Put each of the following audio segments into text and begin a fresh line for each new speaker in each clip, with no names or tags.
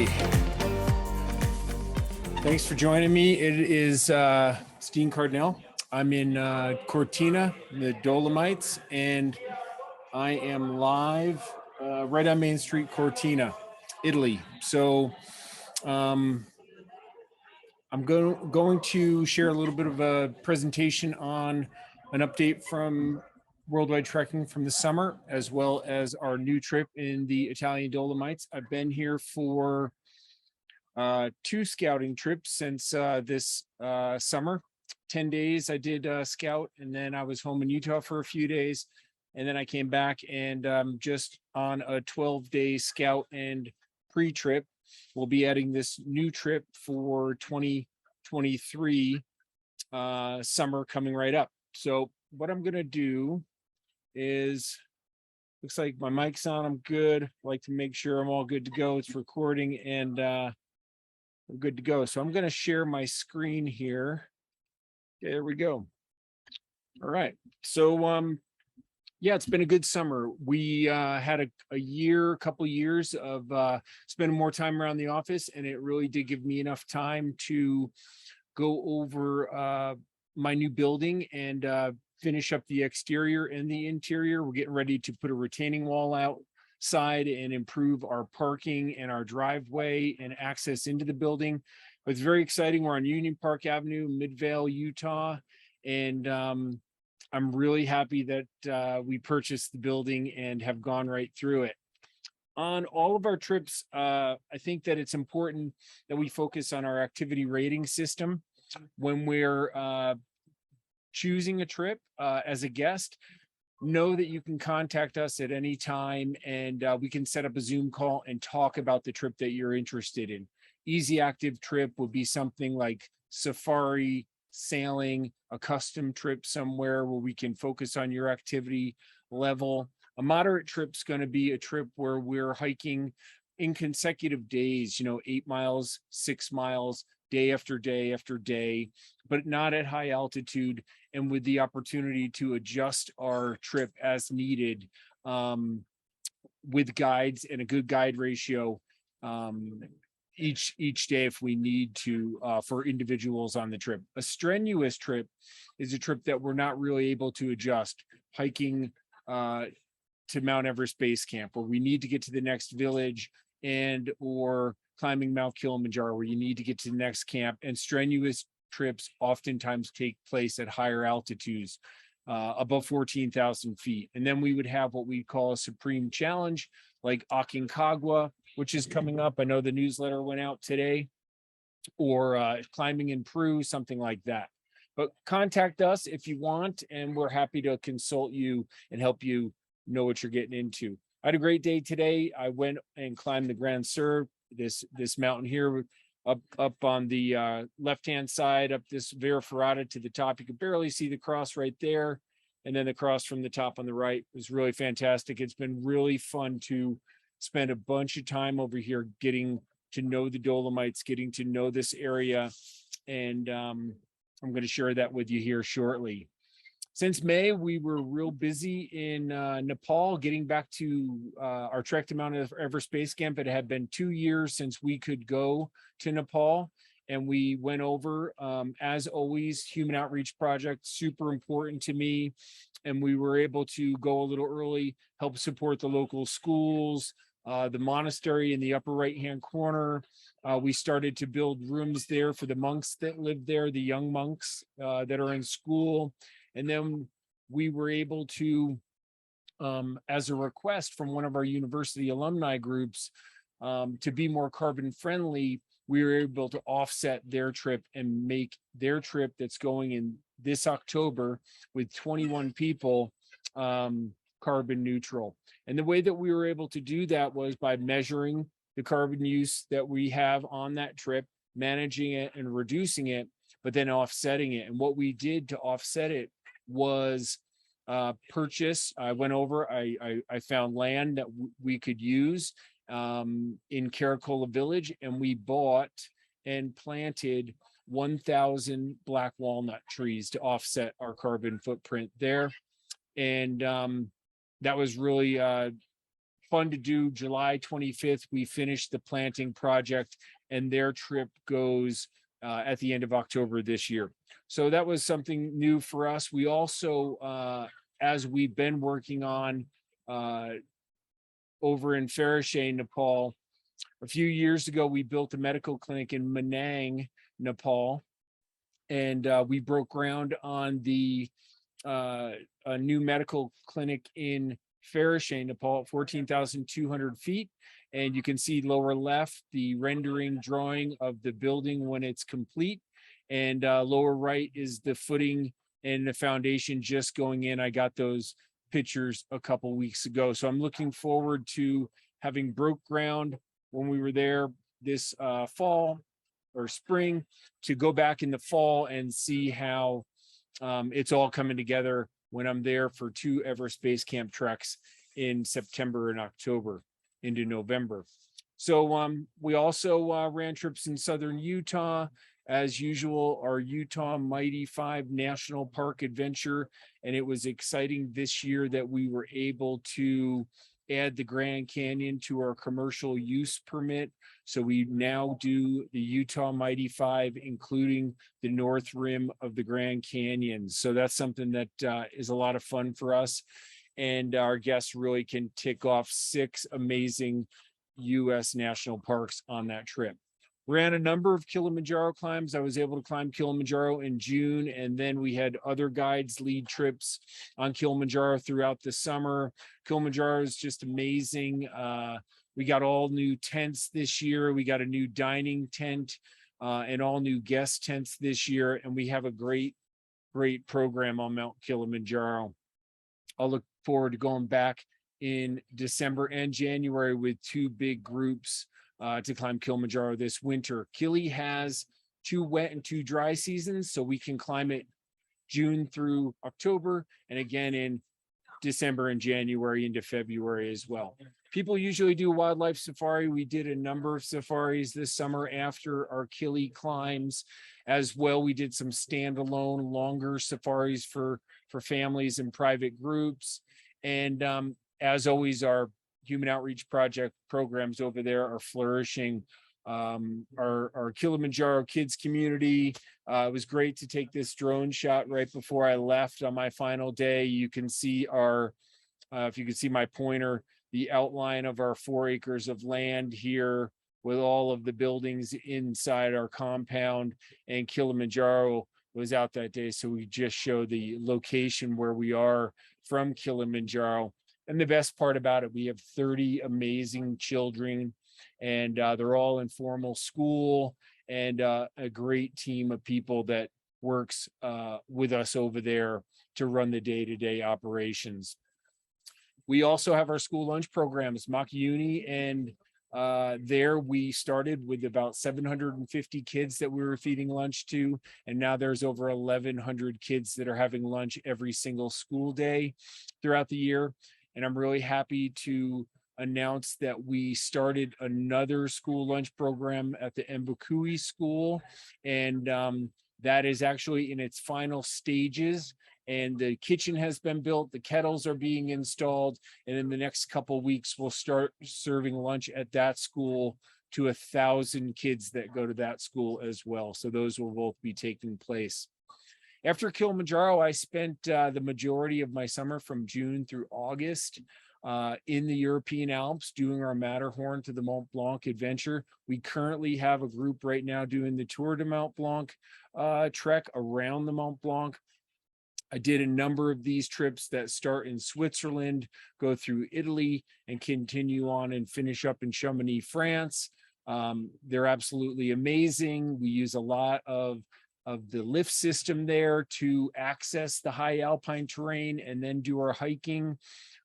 Hey, thanks for joining me. It is Dean Cardinale. I'm in Cortina, the Dolomites, and I am live right on Main Street, Cortina, Italy. So I'm going to share a little bit of a presentation on an update from Worldwide Trekking from the summer, as well as our new trip in the Italian Dolomites. I've been here for 2 scouting trips since this summer. 10 days I did scout, and then I was home in Utah for a few days, and then I came back and just on a 12-day scout and pre-trip. We'll be adding this new trip for 2023 summer coming right up. So what I'm gonna do is, looks like my mic's on, I'm good. I like to make sure I'm all good to go. It's recording, and we're good to go. So I'm going to share my screen here. There we go. All right. So yeah, it's been a good summer. We had a couple years of spending more time around the office, and it really did give me enough time to go over my new building and finish up the exterior and the interior. We're getting ready to put a retaining wall outside and improve our parking and our driveway and access into the building. It's very exciting. We're on Union Park Avenue, Midvale, Utah, and I'm really happy that we purchased the building and have gone right through it. On all of our trips, I think that it's important that we focus on our activity rating system when we're choosing a trip as a guest. Know that you can contact us at any time, and we can set up a Zoom call and talk about the trip that you're interested in. Easy active trip would be something like safari, sailing, a custom trip somewhere where we can focus on your activity level. A moderate trip's going to be a trip where we're hiking in consecutive days, 8 miles, 6 miles, day after day after day, but not at high altitude, and with the opportunity to adjust our trip as needed with guides and a good guide ratio each day if we need to for individuals on the trip. A strenuous trip is a trip that we're not really able to adjust. Hiking to Mount Everest Base Camp, where we need to get to the next village, and or climbing Mount Kilimanjaro, where you need to get to the next camp. And strenuous trips oftentimes take place at higher altitudes, above 14,000 feet. And then we would have what we call a supreme challenge, like Aconcagua, which is coming up. I know the newsletter went out today, or climbing in Peru, something like that. But contact us if you want, and we're happy to consult you and help you know what you're getting into. I had a great day today. I went and climbed the Grand Sur, this mountain here, up on the left-hand side, up this Vera Ferrata to the top. You could barely see the cross right there, and then the cross from the top on the right was really fantastic. It's been really fun to spend a bunch of time over here getting to know the Dolomites, getting to know this area, and I'm going to share that with you here shortly. Since May, we were real busy in Nepal, getting back to our trek to Mount Everest Base Camp. It had been 2 years since we could go to Nepal, and we went over, as always, Human Outreach Project, super important to me. And we were able to go a little early, help support the local schools, the monastery in the upper right-hand corner. We started to build rooms there for the monks that live there, the young monks that are in school. And then we were able to, as a request from one of our university alumni groups, to be more carbon friendly, we were able to offset their trip and make their trip that's going in this October with 21 people carbon neutral. And the way that we were able to do that was by measuring the carbon use that we have on that trip, managing it and reducing it, but then offsetting it. And what we did to offset it was purchase. I went over, I found land that we could use in Caracola Village, and we bought and planted 1,000 black walnut trees to offset our carbon footprint there. And that was really fun to do. July 25th, we finished the planting project, and their trip goes at the end of October this year. So that was something new for us. We also, as we've been working on over in Farishay, Nepal, a few years ago, we built a medical clinic in Manang, Nepal, and we broke ground on a new medical clinic in Farishay, Nepal, at 14,200 feet. And you can see lower left the rendering drawing of the building when it's complete. And lower right is the footing and the foundation just going in. I got those pictures a couple weeks ago. So I'm looking forward to having broke ground when we were there this fall or spring, to go back in the fall and see how it's all coming together when I'm there for 2 Everest Base Camp treks in September and October into November. So we also ran trips in southern Utah. As usual, our Utah Mighty 5 National Park adventure. And it was exciting this year that we were able to add the Grand Canyon to our commercial use permit. So we now do the Utah Mighty 5, including the north rim of the Grand Canyon. So that's something that is a lot of fun for us. And our guests really can tick off 6 amazing U.S. national parks on that trip. Ran a number of Kilimanjaro climbs. I was able to climb Kilimanjaro in June, and then we had other guides lead trips on Kilimanjaro throughout the summer. Kilimanjaro is just amazing. We got all new tents this year. We got a new dining tent and all new guest tents this year, and we have a great program on Mount Kilimanjaro. I'll look forward to going back in December and January with 2 big groups to climb Kilimanjaro this winter. Kili has 2 wet and 2 dry seasons, so we can climb it June through October, and again in December and January into February as well. People usually do wildlife safari. We did a number of safaris this summer after our Kili climbs as well. We did some standalone longer safaris for families and private groups. And as always, our Human Outreach Project programs over there are flourishing. Our Kilimanjaro kids community, it was great to take this drone shot right before I left on my final day. You can see our, if you can see my pointer, the outline of our 4 acres of land here with all of the buildings inside our compound, and Kilimanjaro was out that day. So we just show the location where we are from Kilimanjaro. And the best part about it, we have 30 amazing children, and they're all in formal school, and a great team of people that works with us over there to run the day-to-day operations. We also have our school lunch programs, Makayuni, and there we started with about 750 kids that we were feeding lunch to, and now there's over 1,100 kids that are having lunch every single school day throughout the year. And I'm really happy to announce that we started another school lunch program at the Mbukui School, and that is actually in its final stages. And the kitchen has been built, the kettles are being installed, and in the next couple of weeks, we'll start serving lunch at that school to 1,000 kids that go to that school as well. So those will both be taking place. After Kilimanjaro, I spent the majority of my summer from June through August in the European Alps doing our Matterhorn to the Mont Blanc adventure. We currently have a group right now doing the Tour de Mont Blanc trek around the Mont Blanc. I did a number of these trips that start in Switzerland, go through Italy, and continue on and finish up in Chamonix, France. They're absolutely amazing. We use a lot of the lift system there to access the high alpine terrain and then do our hiking.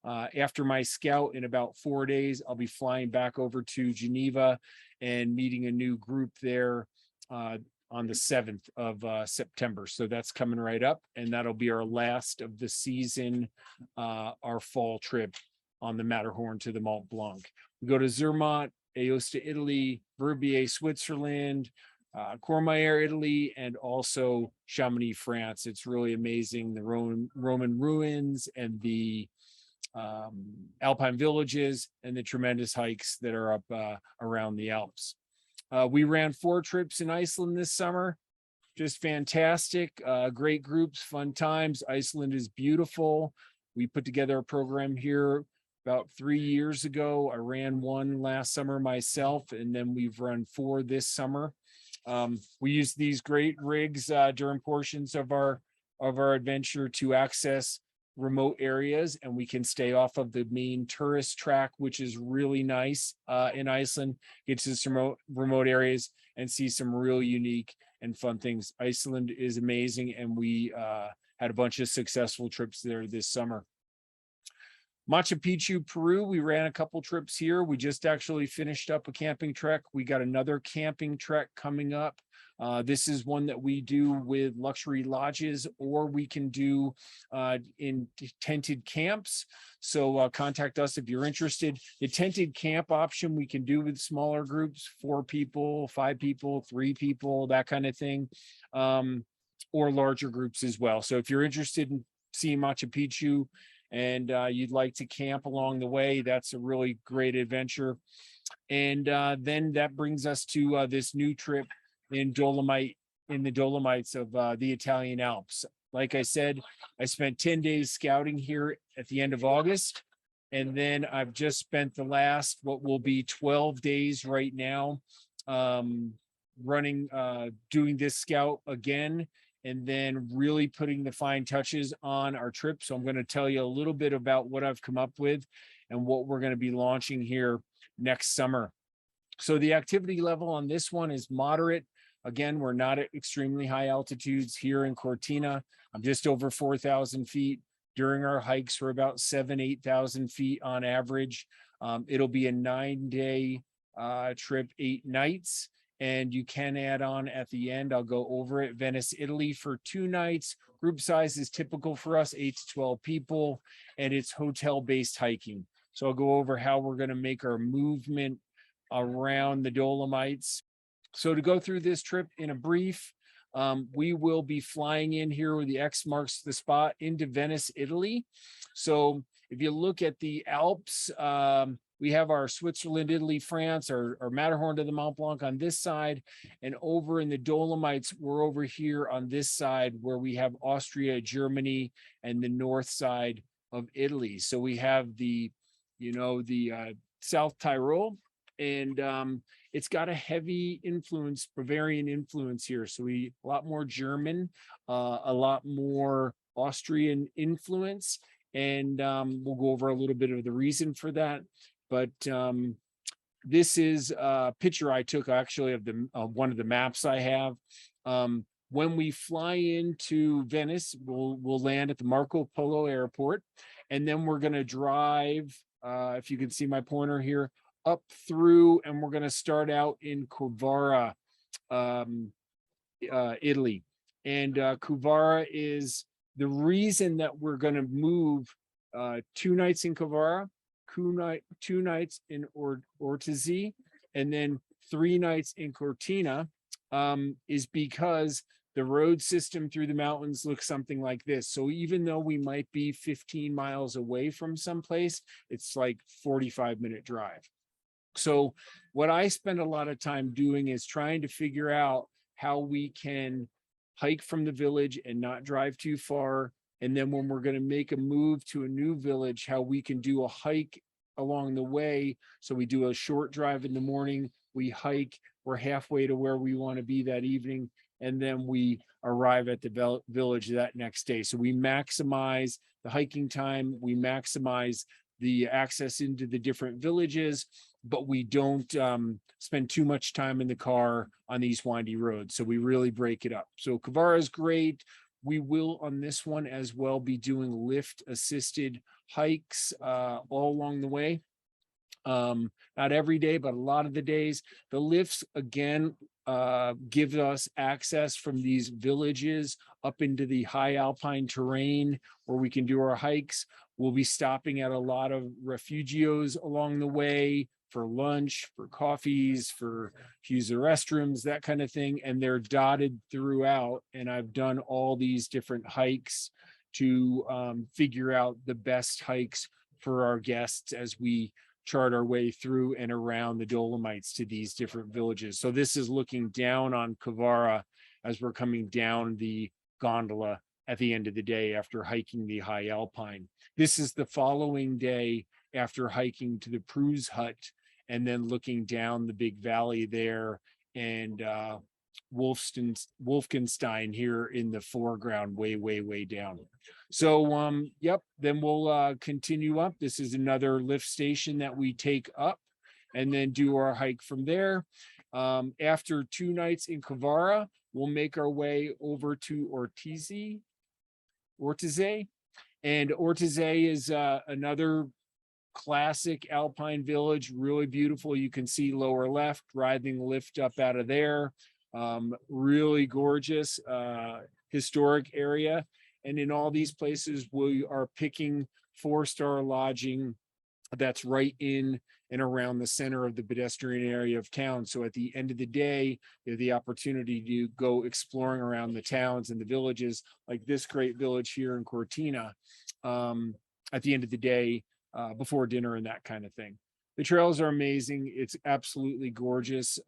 After my scout in about 4 days, I'll be flying back over to Geneva and meeting a new group there on the 7th of September. So that's coming right up, and that'll be our last of the season, our fall trip on the Matterhorn to the Mont Blanc. We go to Zermatt, Aosta, Italy, Verbier, Switzerland, Courmayeur, Italy, and also Chamonix, France. It's really amazing. The Roman ruins and the alpine villages and the tremendous hikes that are up around the Alps. We ran 4 trips in Iceland this summer. Just fantastic, great groups, fun times. Iceland is beautiful. We put together a program here about 3 years ago. I ran one last summer myself, and then we've run 4 this summer. We use these great rigs during portions of our adventure to access remote areas, and we can stay off of the main tourist track, which is really nice in Iceland. Get to some remote areas and see some real unique and fun things. Iceland is amazing, and we had a bunch of successful trips there this summer. Machu Picchu, Peru, we ran a couple trips here. We just actually finished up a camping trek. We got another camping trek coming up. This is one that we do with luxury lodges, or we can do in tented camps. So contact us if you're interested. The tented camp option we can do with smaller groups, 4 people, 5 people, 3 people, that kind of thing, or larger groups as well. So if you're interested in seeing Machu Picchu and you'd like to camp along the way, that's a really great adventure. And then that brings us to this new trip in the Dolomites of the Italian Alps. Like I said, I spent 10 days scouting here at the end of August. And then I've just spent the last, what will be 12 days right now, doing this scout again, and then really putting the fine touches on our trip. So I'm going to tell you a little bit about what I've come up with and what we're going to be launching here next summer. So the activity level on this one is moderate. Again, we're not at extremely high altitudes here in Cortina. I'm just over 4,000 feet. During our hikes, we're about 8,000 feet on average. It'll be a 9-day trip, 8 nights. And you can add on at the end. I'll go over it. Venice, Italy for 2 nights. Group size is typical for us, 8 to 12 people, and it's hotel-based hiking. So I'll go over how we're going to make our movement around the Dolomites. So to go through this trip in a brief, we will be flying in here where the X marks the spot into Venice, Italy. So if you look at the Alps, we have our Switzerland, Italy, France, our Matterhorn to the Mont Blanc on this side. And over in the Dolomites, we're over here on this side where we have Austria, Germany, and the north side of Italy. So we have the South Tyrol, and it's got a heavy influence, Bavarian influence here. So a lot more German, a lot more Austrian influence. And we'll go over a little bit of the reason for that. But this is a picture I took actually of one of the maps I have. When we fly into Venice, we'll land at the Marco Polo Airport, and then we're going to drive, if you can see my pointer here, up through, and we're going to start out in Covara, Italy. And Covara is the reason that we're going to move 2 nights in Covara, 2 nights in Ortizzi, and then 3 nights in Cortina, is because the road system through the mountains looks something like this. So even though we might be 15 miles away from someplace, it's like 45-minute drive. So what I spend a lot of time doing is trying to figure out how we can hike from the village and not drive too far. And then when we're going to make a move to a new village, how we can do a hike along the way. So we do a short drive in the morning, we hike, we're halfway to where we want to be that evening, and then we arrive at the village that next day. So we maximize the hiking time, we maximize the access into the different villages, but we don't spend too much time in the car on these windy roads. So we really break it up. So Covara is great. We will on this one as well be doing lift assisted hikes all along the way. Not every day, but a lot of the days. The lifts again give us access from these villages up into the high alpine terrain where we can do our hikes. We'll be stopping at a lot of refugios along the way for lunch, for coffees, for use the restrooms, that kind of thing. And they're dotted throughout. And I've done all these different hikes to figure out the best hikes for our guests as we chart our way through and around the Dolomites to these different villages. So this is looking down on Kvara as we're coming down the gondola at the end of the day after hiking the high alpine. This is the following day after hiking to the Pruz hut and then looking down the big valley there, and Wolfenstein here in the foreground, way down. So yep, then we'll continue up. This is another lift station that we take up and then do our hike from there. After 2 nights in Kvara, we'll make our way over to Ortiz, and Ortiz is another classic alpine village, really beautiful. You can see lower left, riding the lift up out of there. Really gorgeous, historic area. And in all these places, we are picking 4-star lodging that's right in and around the center of the pedestrian area of town. So at the end of the day, you have the opportunity to go exploring around the towns and the villages, like this great village here in Cortina, at the end of the day, before dinner and that kind of thing. The trails are amazing. It's absolutely gorgeous.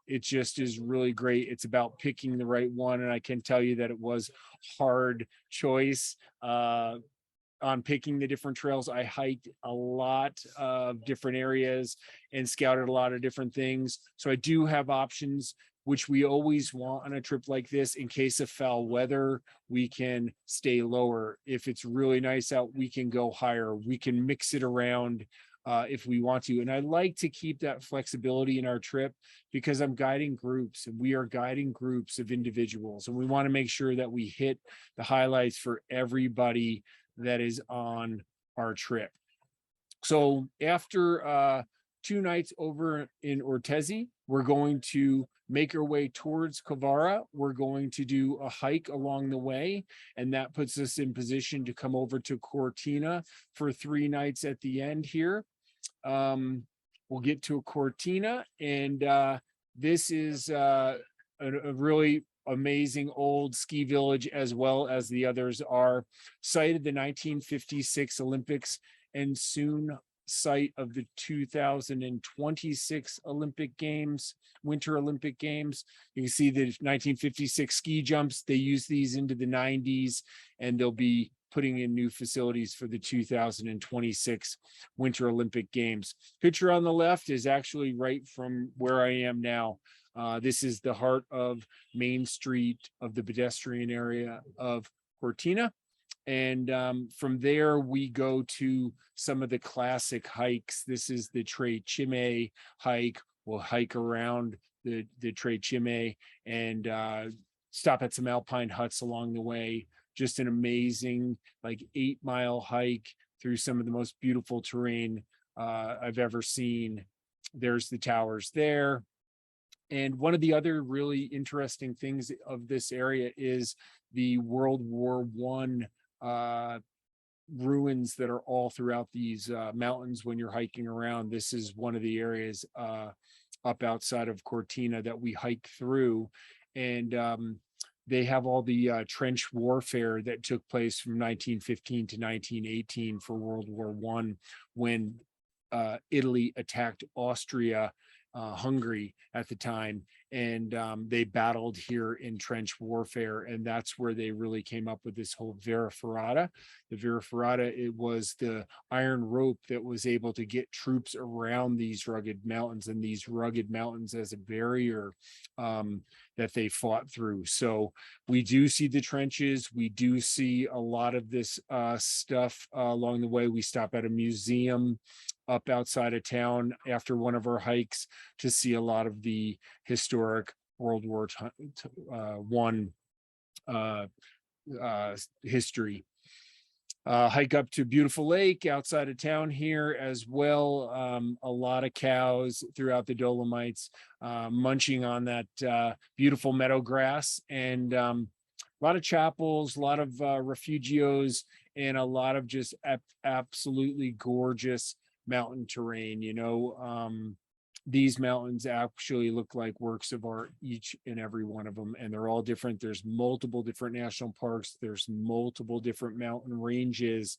It just is really great. It's about picking the right one. And I can tell you that it was hard choice on picking the different trails. I hiked a lot of different areas and scouted a lot of different things. So I do have options, which we always want on a trip like this. In case of foul weather, we can stay lower. If it's really nice out, we can go higher. We can mix it around if we want to. And I like to keep that flexibility in our trip because I'm guiding groups, and we are guiding groups of individuals. And we want to make sure that we hit the highlights for everybody that is on our trip. So after 2 nights over in Ortiz, we're going to make our way towards Kvara. We're going to do a hike along the way, and that puts us in position to come over to Cortina for 3 nights at the end here. We'll get to Cortina, and this is a really amazing old ski village, as well as the others are. Site of the 1956 Olympics and soon site of the 2026 Olympic Games, Winter Olympic Games. You can see the 1956 ski jumps. They use these into the 90s, and they'll be putting in new facilities for the 2026 Winter Olympic Games. Picture on the left is actually right from where I am now. This is the heart of Main Street of the pedestrian area of Cortina. And from there, we go to some of the classic hikes. This is the Tre Cime hike. We'll hike around the Tre Cime and stop at some alpine huts along the way. Just an amazing, like 8-mile hike through some of the most beautiful terrain I've ever seen. There's the towers there. And one of the other really interesting things of this area is the World War I ruins that are all throughout these mountains when you're hiking around. This is one of the areas up outside of Cortina that we hike through. And they have all the trench warfare that took place from 1915 to 1918 for World War I, when Italy attacked Austria, Hungary at the time, and they battled here in trench warfare, and that's where they really came up with this whole Vera Ferrata. The Vera Ferrata, it was the iron rope that was able to get troops around these rugged mountains, and these rugged mountains as a barrier that they fought through. So we do see the trenches. We do see a lot of this stuff along the way. We stop at a museum up outside of town after one of our hikes to see a lot of the historic World War I history. Hike up to a beautiful lake outside of town here as well. A lot of cows throughout the Dolomites, munching on that beautiful meadow grass, and a lot of chapels, a lot of refugios, and a lot of just absolutely gorgeous mountain terrain. You know, these mountains actually look like works of art, each and every one of them, and they're all different. There's multiple different national parks. There's multiple different mountain ranges,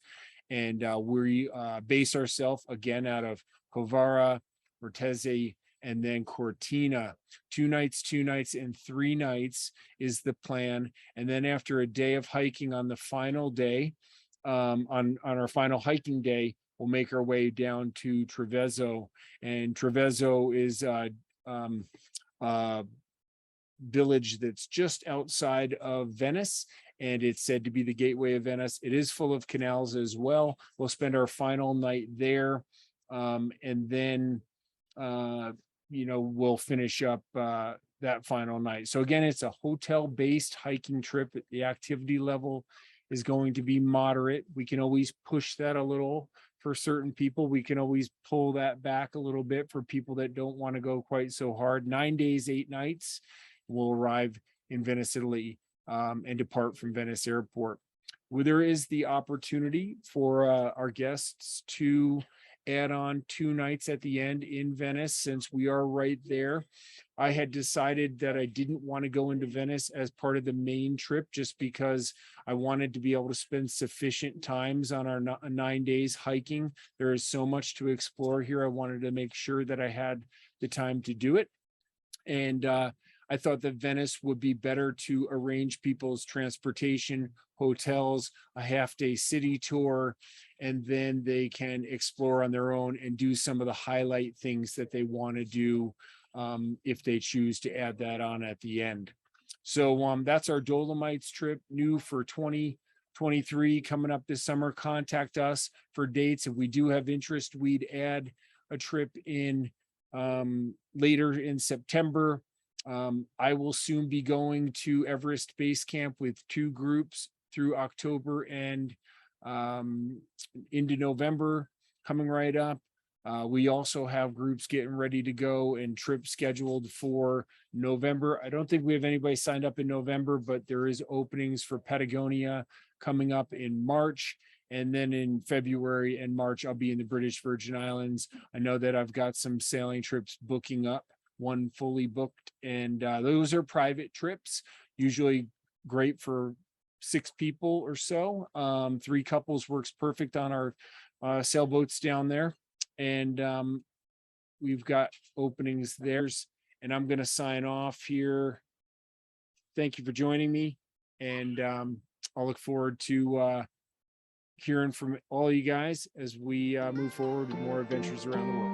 And we base ourselves again out of Hovara, Vertese, and then Cortina. 2 nights, 2 nights, and 3 nights is the plan. And then after a day of hiking on the final day, on our final hiking day, we'll make our way down to Treviso. And Treviso is um, village that's just outside of Venice, and it's said to be the gateway of Venice. It is full of canals as well. We'll spend our final night there, and then we'll finish up that final night. So again, it's a hotel-based hiking trip. The activity level is going to be moderate. We can always push that a little for certain people. We can always pull that back a little bit for people that don't want to go quite so hard. 9 days, 8 nights. We'll arrive in Venice, Italy, and depart from Venice Airport. Well, there is the opportunity for our guests to add on 2 nights at the end in Venice, since we are right there. I had decided that I didn't want to go into Venice as part of the main trip, just because I wanted to be able to spend sufficient times on our 9 days hiking. There is so much to explore here. I wanted to make sure that I had the time to do it. And I thought that Venice would be better to arrange people's transportation, hotels, a half-day city tour, and then they can explore on their own and do some of the highlight things that they want to do, if they choose to add that on at the end. So that's our Dolomites trip, new for 2023, coming up this summer. Contact us for dates. If we do have interest, we'd add a trip in later in September. I will soon be going to Everest Base Camp with 2 groups through October and into November coming right up. We also have groups getting ready to go and trips scheduled for November. I don't think we have anybody signed up in November, but there is openings for Patagonia coming up in March. And then in February and March, I'll be in the British Virgin Islands. I know that I've got some sailing trips booking up, one fully booked, and those are private trips, usually great for 6 people or so. 3 couples works perfect on our sailboats down there. And we've got openings there. And I'm going to sign off here. Thank you for joining me. And I'll look forward to hearing from all you guys as we move forward with more adventures around the world.